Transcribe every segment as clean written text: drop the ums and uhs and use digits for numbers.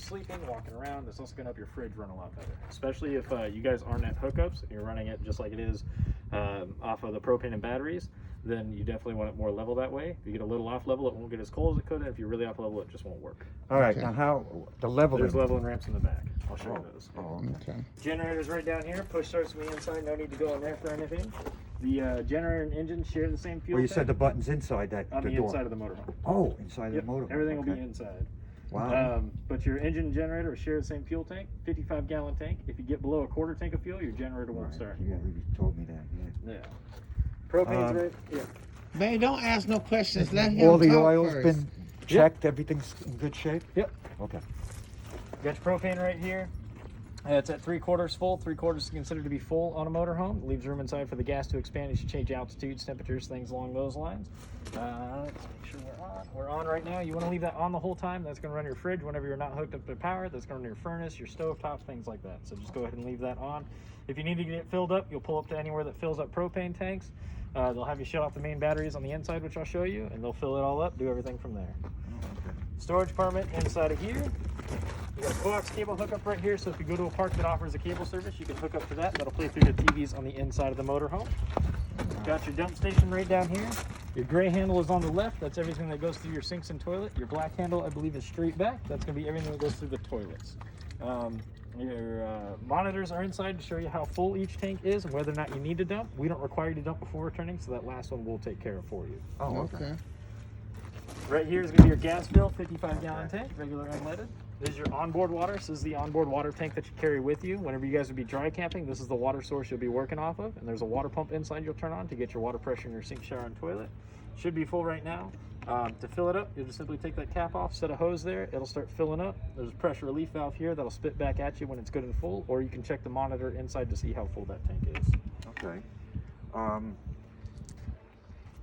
sleeping, walking around. It's also going to help your fridge run a lot better, especially if you guys aren't at hookups and you're running it just like it is off of the propane and batteries. Then you definitely want it more level that way. If you get a little off level, it won't get as cold as it could, and if you're really off level, it just won't work. All right, now how, the leveling? There's leveling ramps in the back. I'll show you those. Oh, Okay. Generator's right down here. Push starts from the inside. No need to go in there for anything. The generator and engine share the same fuel well, you tank said the button's inside that on the door. inside of the motorhome. Oh, inside Yep, the motor. everything will Okay. be inside. Wow. But your engine and generator will share the same fuel tank, 55-gallon tank. If you get below a quarter tank of fuel, your generator won't Right. start. Yeah, you told me that, yeah. Yeah. Propane's right. Yeah. Man, don't ask no questions. Let him All the talk oil's first. been checked, everything's in good shape? Yep. Okay. You got your propane right here. It's at 3/4 full. 3/4 is considered to be full on a motorhome. It leaves room inside for the gas to expand as you change altitudes, temperatures, things along those lines. Let's make sure we're on. We're on right now. You want to leave that on the whole time. That's going to run your fridge whenever you're not hooked up to power. That's going to run your furnace, your stove tops, things like that. So just go ahead and leave that on. If you need to get it filled up, you'll pull up to anywhere that fills up propane tanks. They'll have you shut off the main batteries on the inside, which I'll show you, and they'll fill it all up, do everything from there. Storage compartment inside of here. You got a coax cable hookup right here, so if you go to a park that offers a cable service, you can hook up to that. That'll play through the TVs on the inside of the motorhome. Got your dump station right down here. Your gray handle is on the left. That's everything that goes through your sinks and toilet. Your black handle, I believe, is straight back. That's going to be everything that goes through the toilets. Your monitors are inside to show you how full each tank is and whether or not you need to dump. We don't require you to dump before returning, so that last one we'll take care of for you. Oh, okay. Okay. Right here is going to be your gas fill, 55-gallon tank, regular unleaded. This is your onboard water. So this is the onboard water tank that you carry with you. Whenever you guys would be dry camping, this is the water source you'll be working off of. And there's a water pump inside you'll turn on to get your water pressure in your sink, shower, and toilet. Should be full right now. To fill it up, you'll just simply take that cap off, set a hose there. It'll start filling up. There's a pressure relief valve here that'll spit back at you when it's good and full, or you can check the monitor inside to see how full that tank is. Okay.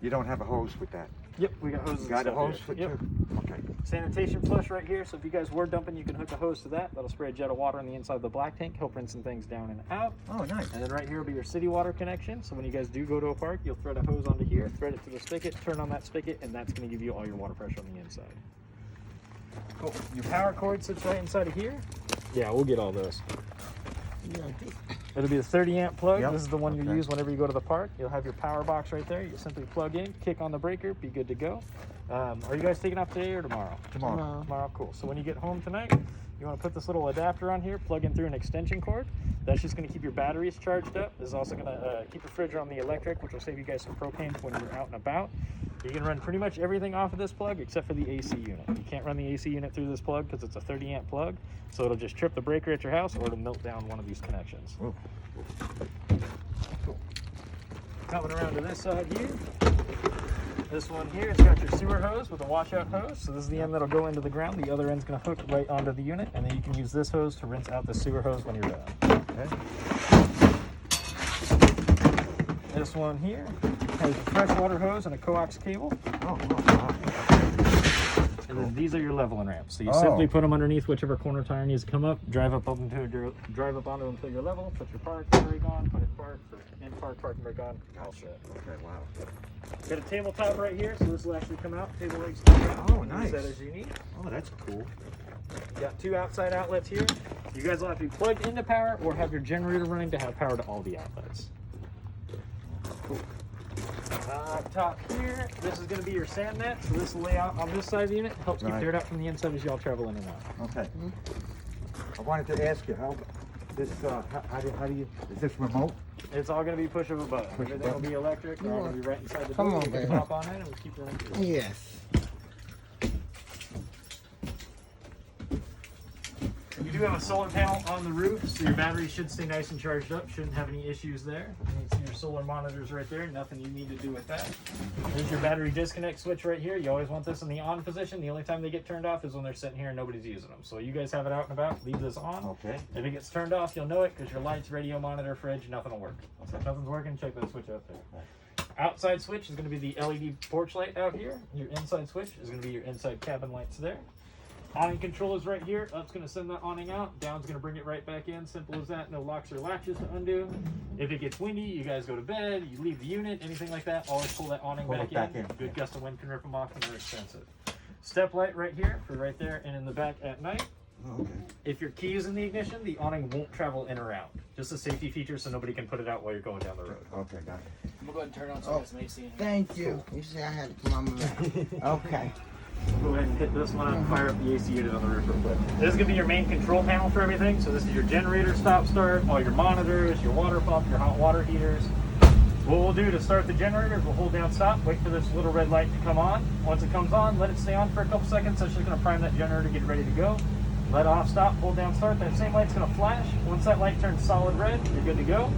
You don't have a hose with that? Yep, we got hoses. You got a and stuff hose here. with Yep. you? Okay. Sanitation flush right here, so if you guys were dumping, you can hook a hose to that. That'll spray a jet of water on the inside of the black tank, help rinsing things down and out. Oh, nice. And then right here will be your city water connection. So when you guys do go to a park, you'll thread a hose onto here, thread it to the spigot, turn on that spigot, and that's going to give you all your water pressure on the inside. Cool. Your power cord sits right inside of here. Yeah, we'll get all those. Yeah. It'll be the 30-amp plug. Yep. This is the one you Okay. use whenever you go to the park. You'll have your power box right there. You simply plug in, kick on the breaker, be good to go. Are you guys taking off today or tomorrow? Tomorrow. Tomorrow, cool. So when you get home tonight, you want to put this little adapter on here, plug in through an extension cord. That's just going to keep your batteries charged up. This is also going to keep your fridge on the electric, which will save you guys some propane when you're out and about. You can run pretty much everything off of this plug except for the AC unit. You can't run the AC unit through this plug because it's a 30-amp plug, so it'll just trip the breaker at your house or it'll melt down one of these connections. Oh. Cool. Coming around to this side here. This one here has got your sewer hose with a washout hose. So this is the end that'll go into the ground. The other end's going to hook right onto the unit, and then you can use this hose to rinse out the sewer hose when you're done. Okay. This one here has a freshwater hose and a coax cable. Oh, wow. And then these are your leveling ramps. So you Oh. simply put them underneath whichever corner tire needs to come up, drive up onto them until you're level, put your park brake on, put it park, in park, parking brake on, all set. Okay, wow. Got a tabletop right here, so this will actually come out, table legs come out. Oh, nice. Use that as you need. Oh, that's cool. Got two outside outlets here. You guys will have to be plugged into power or have your generator running to have power to all the outlets. Cool. Top here, this is going to be your sand net. So this will lay out on this side of the unit. Helps keep Right. dirt out from the inside as y'all travel in and out. Okay. I wanted to ask you how this, how do you, is this remote? It's all going to be push of a button. Push a Everything will button. be electric. They're all going to be right inside the Come door. on, You can baby. hop on in and we'll keep running through. Yes. You do have a solar panel on the roof, so your battery should stay nice and charged up. Shouldn't have any issues there. You can see your solar monitors right there. Nothing you need to do with that. There's your battery disconnect switch right here. You always want this in the on position. The only time they get turned off is when they're sitting here and nobody's using them. So you guys have it out and about. Leave this on. Okay. If it gets turned off, you'll know it because your lights, radio, monitor, fridge, nothing will work. So if nothing's working, check that switch out there. Outside switch is going to be the LED porch light out here. Your inside switch is going to be your inside cabin lights there. Awning control is right here. Up's going to send that awning out. Down's going to bring it right back in. Simple as that. No locks or latches to undo. If it gets windy, you guys go to bed, you leave the unit, anything like that, always pull that awning Pull back, it back in. in. Good gust of wind can rip them off and they're expensive. Step light right here for right there and in the back at night. Oh, okay. If your key is in the ignition, the awning won't travel in or out. Just a safety feature so nobody can put it out while you're going down the road. Okay, got it. We'll go ahead and turn it on so Oh. it's some AC in here. Thank you. You see, I had to come on my back. Okay. Go ahead and hit this one and fire up the AC unit on the roof real quick. This is going to be your main control panel for everything. So this is your generator stop start, all your monitors, your water pump, your hot water heaters. What we'll do to start the generator is we'll hold down stop, wait for this little red light to come on. Once it comes on, let it stay on for a couple seconds. That's just going to prime that generator, get ready to go. Let off stop, hold down start. That same light's going to flash. Once that light turns solid red, you're good to go.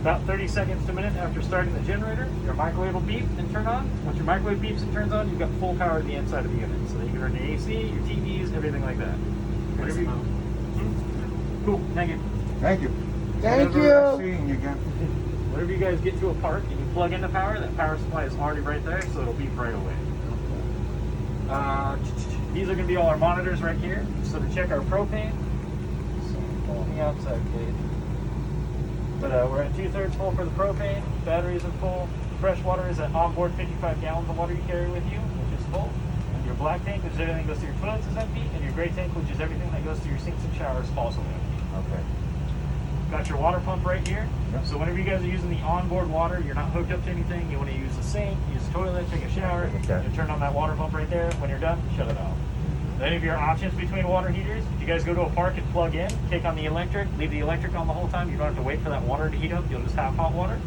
About 30 seconds to a minute after starting the generator, your microwave will beep and turn on. Once your microwave beeps and turns on, you've got full power to the inside of the unit. So that you can run your AC, your TVs, everything like that. Whatever you Cool, thank you. Thank you. Thank Whenever I'm you. seeing you again. Whenever you guys get to a park and you plug in the power, that power supply is already right there, so it'll beep right away. These are going to be all our monitors right here. So to check our propane, so on the outside gauge. But we're at 2/3 full for the propane. Battery isn't full. Fresh water is at onboard 55 gallons of water you carry with you, which is full. And your black tank, which is everything that goes to your toilets, is empty. And your gray tank, which is everything that goes to your sinks and showers, is also empty. Okay. Got your water pump right here. Yep. So whenever you guys are using the onboard water, you're not hooked up to anything. You want to use the sink, use the toilet, take a shower. Okay. You turn on that water pump right there. When you're done, shut it off. Any of your options between water heaters, if you guys go to a park and plug in, kick on the electric, leave the electric on the whole time. You don't have to wait for that water to heat up. You'll just have hot water.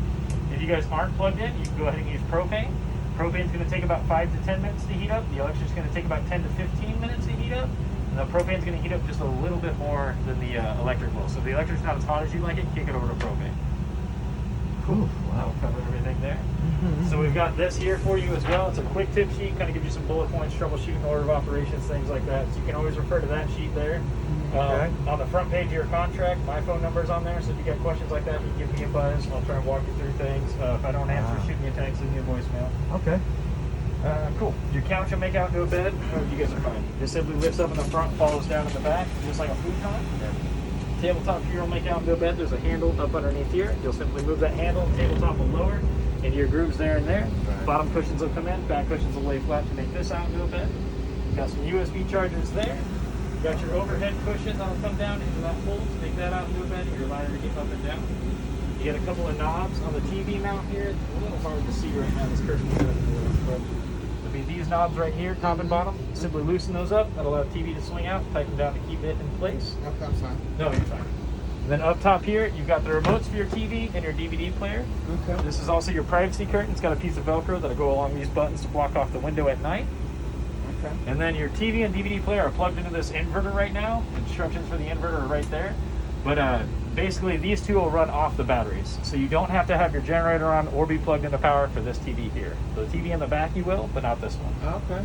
If you guys aren't plugged in, you can go ahead and use propane. Propane's going to take about 5 to 10 minutes to heat up. The electric's going to take about 10 to 15 minutes to heat up. And the propane's going to heat up just a little bit more than the electric will. So if the electric's not as hot as you like it, kick it over to propane. Cool. That'll cover everything there. So we've got this here for you as well. It's a quick tip sheet, kind of gives you some bullet points, troubleshooting, order of operations, things like that. So you can always refer to that sheet there. Okay. On the front page of your contract, my phone number's on there. So if you got questions like that, you can give me a buzz. I'll try and walk you through things. If I don't answer, shoot me a text, leave me a voicemail. Okay. Cool. Your couch will make out into a bed. Oh, you guys are fine. Just simply lifts up in the front, follows down in the back, just like a futon. Tabletop here will make out into a bed. There's a handle up underneath here. You'll simply move that handle. Tabletop will lower into your grooves there and there. Right. Bottom cushions will come in. Back cushions will lay flat to make this out into a bed. Got some USB chargers there. Got your overhead cushion that'll come down into that hole to make that out into a bed. Your ladder to get up and down. You got a couple of knobs on the TV mount here. It's a little hard to see right now. This curtain's kind of but it'll be these knobs right here, top and bottom. Simply loosen those up. That'll allow the TV to swing out. Tighten down to keep it in place. Okay, I'm fine. No, you're fine. And then up top here, you've got the remotes for your TV and your DVD player. Okay. This is also your privacy curtain. It's got a piece of Velcro that'll go along these buttons to block off the window at night. Okay. And then your TV and DVD player are plugged into this inverter right now. Instructions for the inverter are right there. But basically, these two will run off the batteries. So you don't have to have your generator on or be plugged into power for this TV here. The TV in the back you will, but not this one. Okay.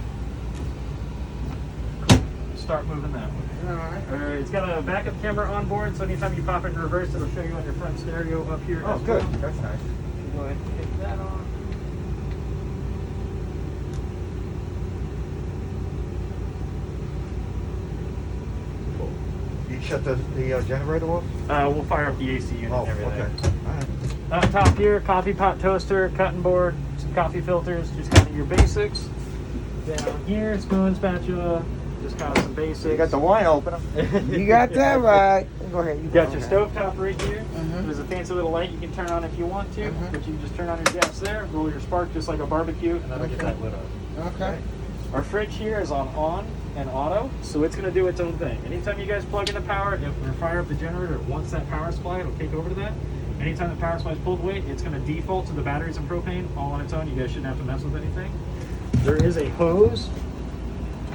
Start moving that way. All right. It's got a backup camera on board, so anytime you pop it in reverse, it'll show you on your front stereo up here. Oh, as good. well. That's nice. Go ahead and hit that on. Cool. You shut the generator off? We'll fire up the AC unit Oh, and everything. okay. All right. Up top here, coffee pot toaster, cutting board, some coffee filters, just kind of your basics. Down here, spoon, spatula, just kind of some basics. You got the wine opener. You got that right. Go ahead. You got your stovetop right here. Mhm. There's a fancy little light you can turn on if you want to, Mhm. but you can just turn on your gas there, roll your spark just like a barbecue, and that'll get Okay. that lit up. Okay. Our fridge here is on and auto, so it's going to do its own thing. Anytime you guys plug in the power, or fire up the generator, once that power supply, it'll kick over to that. Anytime the power supply is pulled away, it's going to default to the batteries and propane all on its own. You guys shouldn't have to mess with anything. There is a hose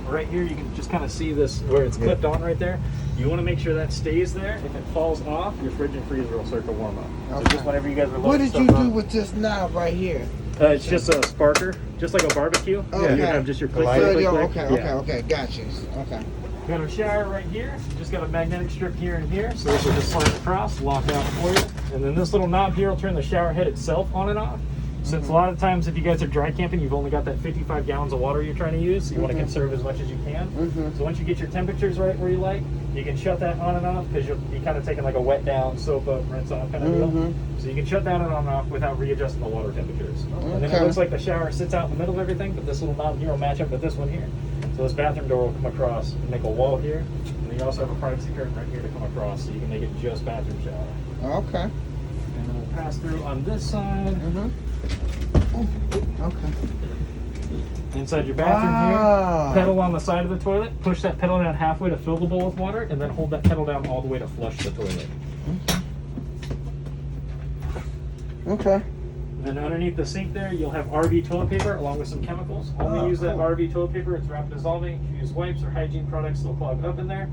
right here. You can just kind of see this where it's clipped on right there. You want to make sure that stays there. If it falls off, your fridge and freezer will start to warm up. So Okay. just whenever you guys are What loading did you stuff do up, with this knob right here? it's just a sparker, just like a barbecue. Okay. You have just your click, light. click, So, click, yo, click. okay, Yeah. okay, gotcha. Okay. Got a shower right here. You just got a magnetic strip here and here. So this will just slide across, lock out for you. And then this little knob here will turn the shower head itself on and off. Since a lot of times if you guys are dry camping, you've only got that 55 gallons of water you're trying to use. So you want to conserve as much as you can. So once you get your temperatures right where you like, you can shut that on and off because you'll be kind of taking like a wet down, soap up, rinse off kind of deal. So you can shut that on and off without readjusting the water temperatures. And then it Okay. looks like the shower sits out in the middle of everything, but this little knob here will match up with this one here. So this bathroom door will come across and make a wall here. And then then you also have a privacy curtain right here to come across, so you can make it just bathroom shower. Okay. And then we'll pass through on this side. Okay. Inside your bathroom here, pedal on the side of the toilet, push that pedal down halfway to fill the bowl with water, and then hold that pedal down all the way to flush the toilet. Okay. Then underneath the sink there, you'll have RV toilet paper along with some chemicals. Only use that RV toilet paper, it's rapid dissolving. If you use wipes or hygiene products, they'll clog up in there.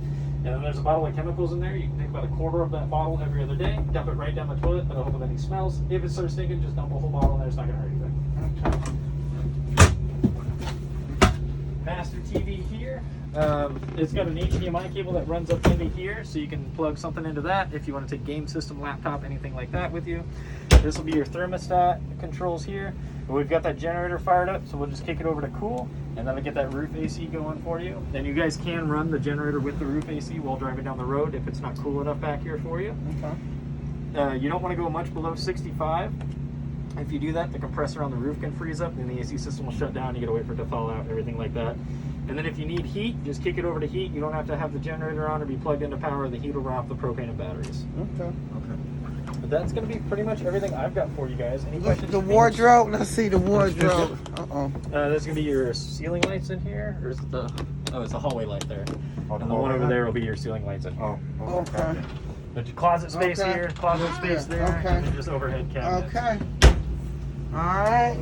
And then there's a bottle of chemicals in there. You can take about a quarter of that bottle every other day, dump it right down the toilet, it'll help with any smells. If it starts stinking, just dump a whole bottle in there, it's not gonna hurt anything. Master TV here. It's got an HDMI cable that runs up into here, so you can plug something into that if you want to take game system, laptop, anything like that with you. This will be your thermostat controls here. We've got that generator fired up, so we'll just kick it over to cool, and that'll get that roof AC going for you. Then you guys can run the generator with the roof AC while driving down the road if it's not cool enough back here for you. Okay. You don't want to go much below 65. If you do that, the compressor on the roof can freeze up, and the AC system will shut down. You gotta wait for it to thaw out, everything like that. And then if you need heat, just kick it over to heat. You don't have to have the generator on or be plugged into power. The heat will run off the propane and batteries. Okay. But that's gonna be pretty much everything I've got for you guys. Any questions? The wardrobe. Let's see the wardrobe. There's gonna be your ceiling lights in here, or is it the? Oh, it's the hallway light there. Oh, And the one over there will be your ceiling lights in here. Okay. But your closet space Okay. here, closet space there, Okay. and then just overhead cabinets. Okay. All right.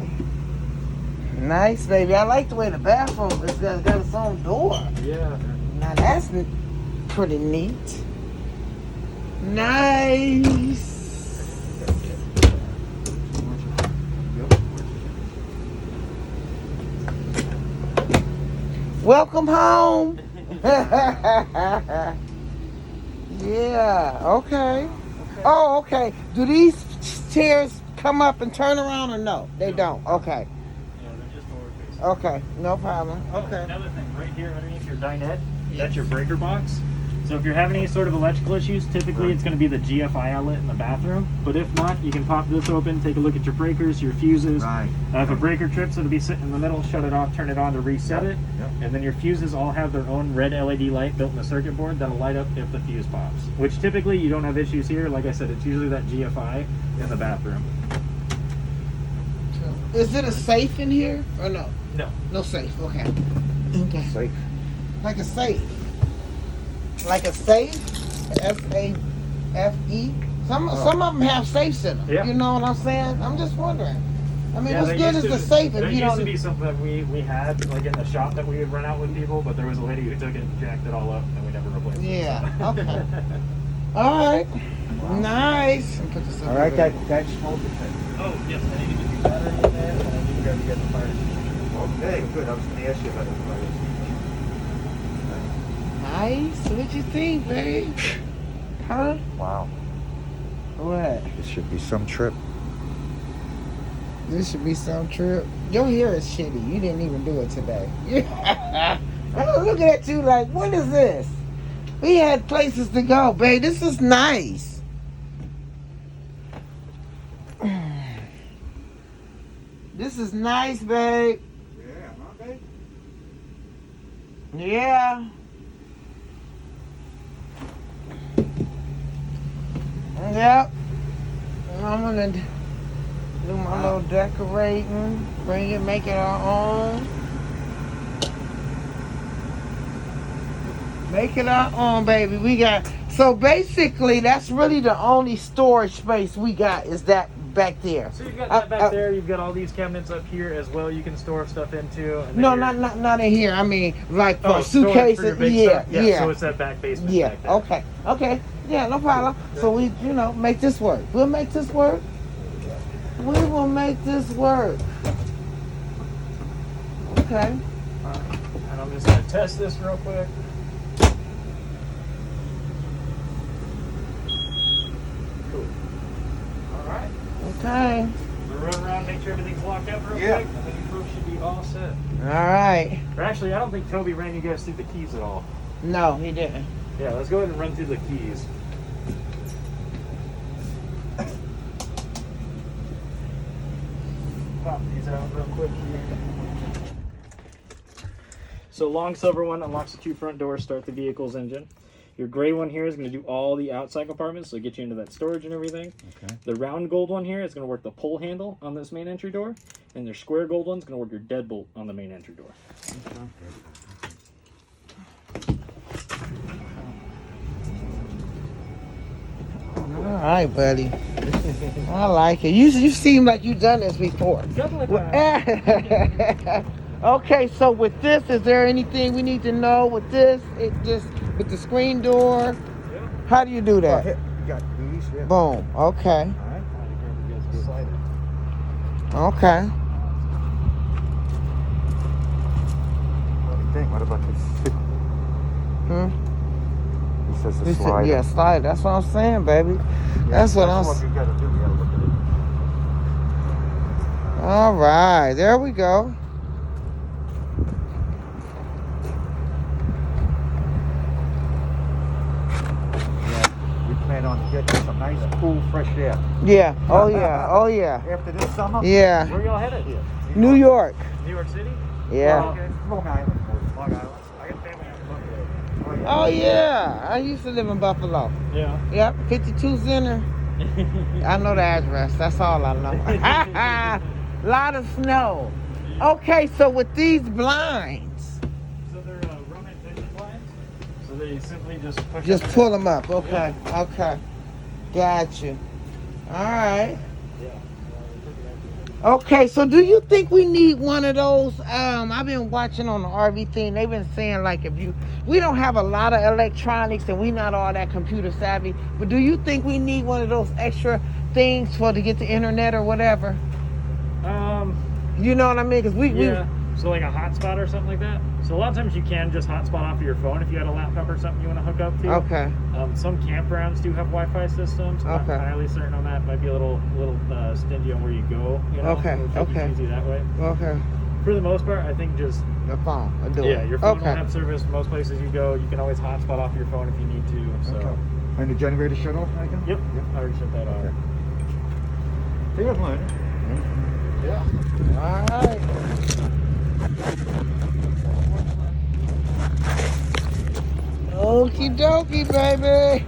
Nice, baby. I like the way the bathroom is got its own door. Yeah. Now that's pretty neat. Nice. Welcome home. Yeah. Okay. Oh, okay. Do these chairs come up and turn around or no? They don't. Okay. Yeah, they're just forward facing. Okay. No problem. Okay. Another thing, right here underneath your dinette, that's your breaker box. So if you're having any sort of electrical issues, typically it's going to be the GFI outlet in the bathroom. But if not, you can pop this open, take a look at your breakers, your fuses. Right. If a breaker trips, it'll be sitting in the middle, shut it off, turn it on to reset it. Yep. And then your fuses all have their own red LED light built in the circuit board that'll light up if the fuse pops. Which typically you don't have issues here. Like I said, it's usually that GFI in the bathroom. Is it a safe in here or no? No. No safe. Okay. Okay. Safe. Like a safe. Like a safe. SAFE. Some of them have safes in them. Yeah. You know what I'm saying? I'm just wondering. I mean, Yeah, what's they good used is to- the safe There if you used to don't. be something that we had like in the shop that we would run out with people, but there was a lady who took it and jacked it all up, and we never replaced it. Yeah. Okay. All right. Nice. Put this All over right, there. that's smoke detector. Oh yes, I need to get your battery in there, and I need to grab you guys the fire extinguisher. Okay, good. I was going to ask you about the fire extinguisher. Nice. What you think, babe? Huh? Wow. What? This should be some trip. This should be some trip. Your hair is shitty. You didn't even do it today. I'm looking at you like, what is this? We had places to go, babe. This is nice. This is nice, babe. Yeah, huh, babe? Yeah. Yep. I'm gonna do my little decorating, bring it, make it our own. Make it our own, baby. We got, so basically that's really the only storage space we got is that back there. So you've got that back there. You've got all these cabinets up here as well. You can store stuff into. And then No, your- not in here. I mean, like for Oh, storage for your suitcases. big Yeah, stuff? yeah. So it's that back basement. Yeah, Back there. okay, okay. Yeah, no problem. So we, make this work. We'll make this work. We will make this work. Okay. And I'm just gonna test this real quick. Cool. All right. Okay. We'll run around, make sure everything's locked up real Yeah. quick, and then you folks should be all set. All right. Or actually, I don't think Toby ran you guys through the keys at all. No, he didn't. Yeah, let's go ahead and run through the keys. Pop these out real quick here. So long silver one unlocks the 2 front doors, start the vehicle's engine. Your gray one here is going to do all the outside compartments, so get you into that storage and everything. Okay. The round gold one here is going to work the pull handle on this main entry door, and their square gold one is going to work your deadbolt on the main entry door. All right, buddy. I like it. You seem like you've done this before. Okay, so with this, is there anything we need to know with this? It just with the screen door. Yeah. How do you do Oh, that? here, you got these, yeah. Boom. Okay. All right. Okay. What do you think? What about this? Hmm. It says the You said- slider. yeah, slide. That's what I'm saying, baby. Yeah, that's what I'm. you gotta do. You gotta look at it. All right, there we go. We plan on getting some nice, cool, fresh air. Yeah. Oh yeah. Oh yeah. After this summer? Yeah. Where y'all headed here? New York. New York City? Yeah. Oh, okay. Long Island. Long Island. I got family out in Buffalo. Oh yeah. I used to live in Buffalo. Yeah. Yep. 52 Center. I know the address. That's all I know. Lot of snow. Okay, so with these blinds, So they're Roman tension blinds. So they simply just push. just up pull them up. Okay. Okay. Got you. All right. Yeah. Okay, so do you think we need one of those? I've been watching on the RV thing. They've been saying like we don't have a lot of electronics and we not all that computer savvy. But do you think we need one of those extra things to get the internet or whatever? You You know what I mean? Because yeah. So like a hotspot or something like that. So a lot of times you can just hotspot off of your phone if you had a laptop or something you want to hook up to. Okay. Some campgrounds do have Wi-Fi systems. I'm Okay. not entirely certain on that. Might be a little stingy on where you go. You know? Okay, It'll keep okay. it easy that way. Okay. For the most part, I think just The phone. I'll do yeah, it. your phone Okay. will have service. Most places you go, you can always hotspot off your phone if you need to. So. Okay. And the generator shut off, Megan? Yep. I already shut that off. Okay. Here's mine. Yeah. All right. Okie dokie, baby.